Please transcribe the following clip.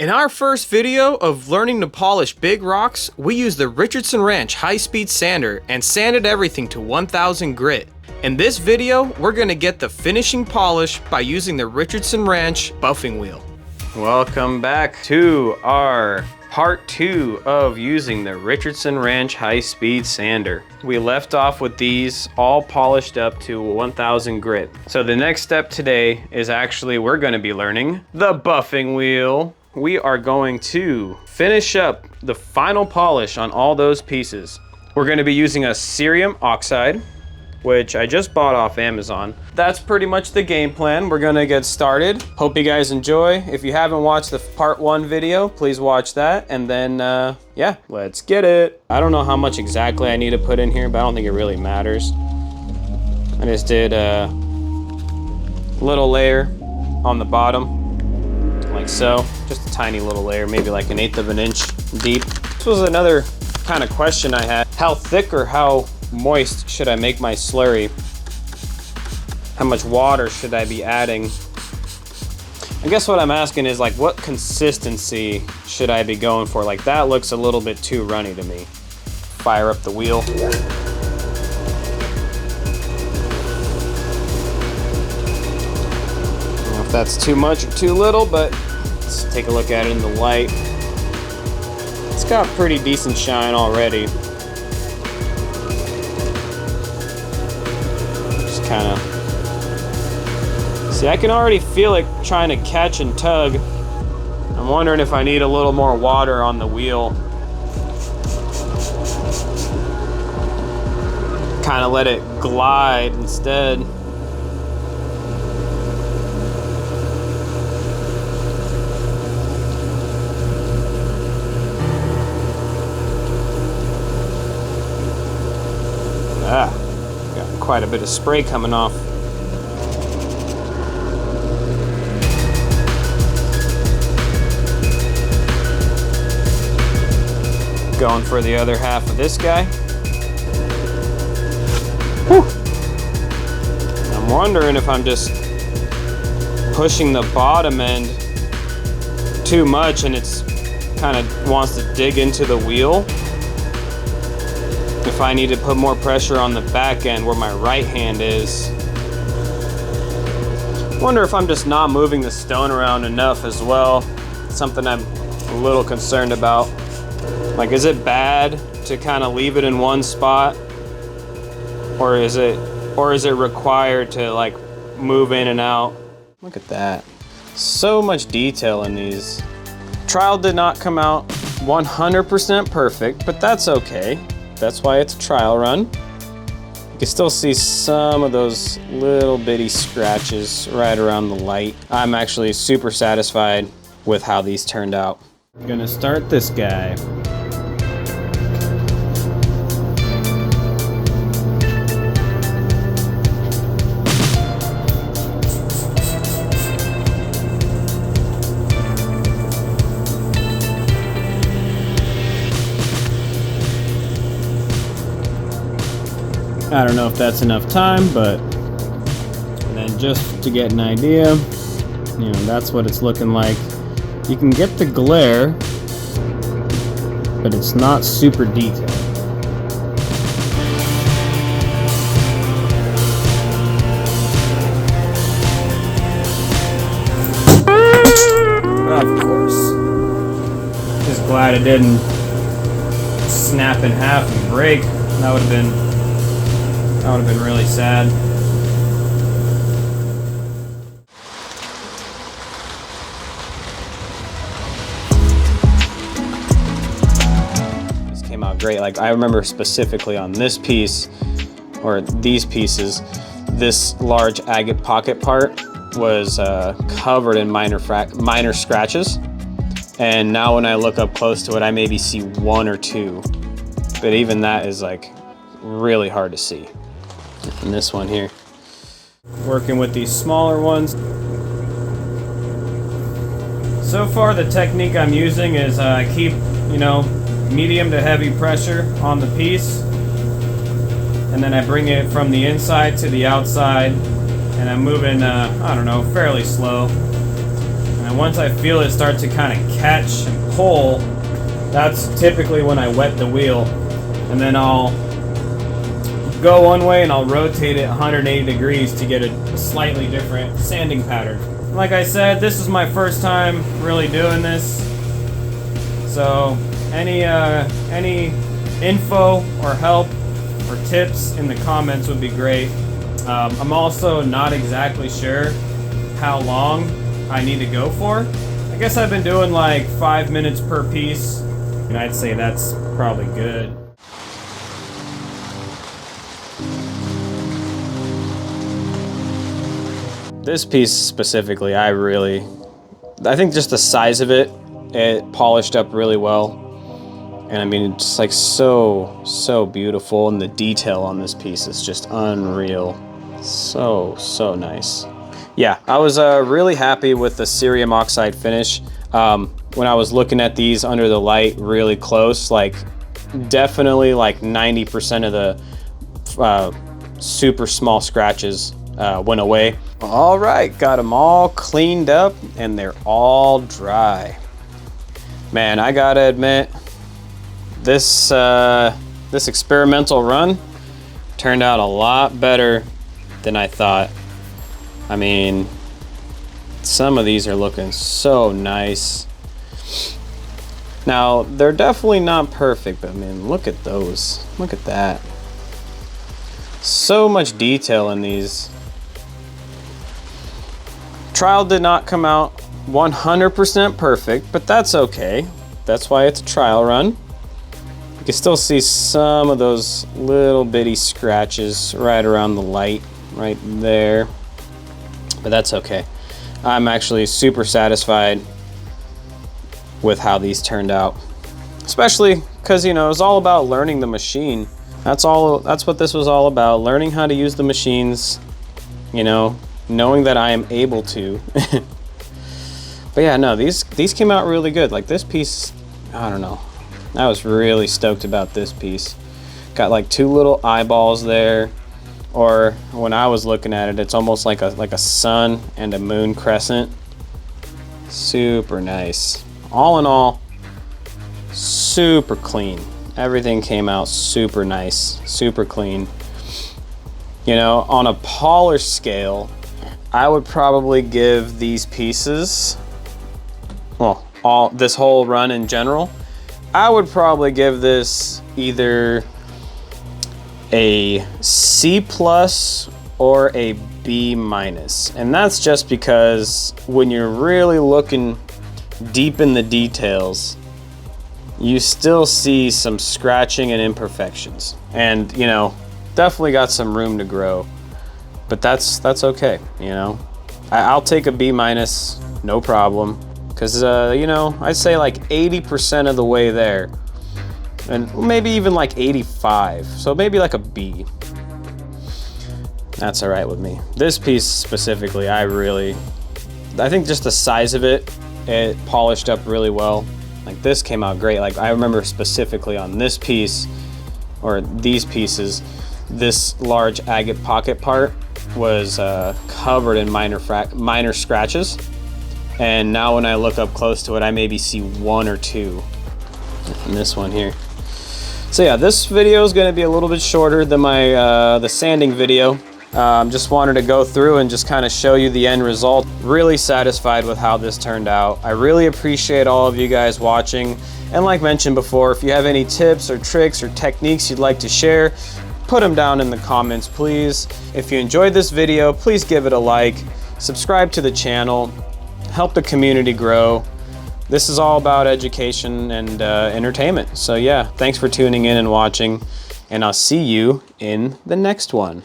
In our first video of learning to polish big rocks, we used the Richardson Wrench high-speed sander and sanded everything to 1000 grit. In this video, we're gonna get the finishing polish by using the Richardson Wrench buffing wheel. Welcome back to our part 2 of using the Richardson Wrench high-speed sander. We left off with these all polished up to 1000 grit. So the next step today is actually we're gonna be learning the buffing wheel. We are going to finish up the final polish on all those pieces. We're going to be using a cerium oxide, which I just bought off Amazon. That's pretty much the game plan. We're going to get started. Hope you guys enjoy. If you haven't watched the part 1 video, please watch that. And then, yeah, let's get it. I don't know how much exactly I need to put in here, but I don't think it really matters. I just did a little layer on the bottom. Like so, just a tiny little layer, maybe like 1/8 of an inch deep. This was another kind of question I had. How thick or how moist should I make my slurry? How much water should I be adding? I guess what I'm asking is like, what consistency should I be going for? Like that looks a little bit too runny to me. Fire up the wheel. That's too much or too little, but let's take a look at it in the light. It's got pretty decent shine already. Just kind of see, I can already feel it trying to catch and tug. I'm wondering if I need a little more water on the wheel. Kind of let it glide instead. Got quite a bit of spray coming off. Going for the other half of this guy. Whew. I'm wondering if I'm just pushing the bottom end too much and it's kind of wants to dig into the wheel. If I need to put more pressure on the back end where my right hand is. Wonder if I'm just not moving the stone around enough as well. Something I'm a little concerned about. Like, is it bad to kind of leave it in one spot? Or is it required to like move in and out? Look at that. So much detail in these. Trial did not come out 100% perfect, but that's okay. That's why it's a trial run. You can still see some of those little bitty scratches right around the light. I'm actually super satisfied with how these turned out. I'm gonna start this guy. I don't know if that's enough time, but and then just to get an idea, you know, that's what it's looking like. You can get the glare, but it's not super detailed. Of course. Just glad it didn't snap in half and break. That would have been really sad. This came out great. Like I remember specifically on this piece, or these pieces, this large agate pocket part was covered in minor scratches. And now when I look up close to it, I maybe see 1 or 2. But even that is like really hard to see. And this one here. Working with these smaller ones. So far the technique I'm using is I keep, you know, medium to heavy pressure on the piece. And then I bring it from the inside to the outside. And I'm moving, I don't know, fairly slow. And And once I feel it start to kind of catch and pull, that's typically when I wet the wheel. And then I'll go one way and I'll rotate it 180 degrees to get a slightly different sanding pattern. Like I said, this is my first time really doing this. So any info or help or tips in the comments would be great. I'm also not exactly sure how long I need to go for. I guess I've been doing like 5 minutes per piece, and I'd say that's probably good. This piece specifically, I think just the size of it, it polished up really well. And I mean, it's like so beautiful, and the detail on this piece is just unreal. So nice. Yeah, I was really happy with the cerium oxide finish. When I was looking at these under the light really close, like definitely like 90% of the super small scratches went away. All right, got them all cleaned up and they're all dry. Man, I gotta admit, this experimental run turned out a lot better than I thought. I mean, some of these are looking so nice. Now, they're definitely not perfect, but I mean, look at those. Look at that. So much detail in these. Trial did not come out 100% perfect, but that's okay. That's why it's a trial run. You can still see some of those little bitty scratches right around the light, right there. But that's okay. I'm actually super satisfied with how these turned out. Especially because, you know, it was all about learning the machine. That's what this was all about, learning how to use the machines, you know, knowing that I am able to. But yeah, no, these came out really good. Like this piece, I don't know. I was really stoked about this piece. Got like two little eyeballs there, or when I was looking at it, it's almost like a sun and a moon crescent. Super nice. All in all, super clean. Everything came out super nice, super clean. You know, on a polish scale, I would probably give these pieces, well, this whole run in general, I would probably give this either a C+ or a B-. And that's just because when you're really looking deep in the details, you still see some scratching and imperfections. And, you know, definitely got some room to grow. But that's okay, you know. I'll take a B-, no problem. Because, you know, I'd say like 80% of the way there. And maybe even like 85. So maybe like a B. That's all right with me. This piece specifically, I think just the size of it, it polished up really well. Like this came out great. Like I remember specifically on this piece, or these pieces, this large agate pocket part was covered in minor scratches. And now when I look up close to it, I maybe see one or two in this one here. So yeah, this video is going to be a little bit shorter than my the sanding video. Just wanted to go through and just kind of show you the end result. Really satisfied with how this turned out. I really appreciate all of you guys watching. And like mentioned before, if you have any tips or tricks or techniques you'd like to share, put them down in the comments, please. If you enjoyed this video, please give it a like, subscribe to the channel, help the community grow. This is all about education and entertainment. So yeah, thanks for tuning in and watching, and I'll see you in the next one.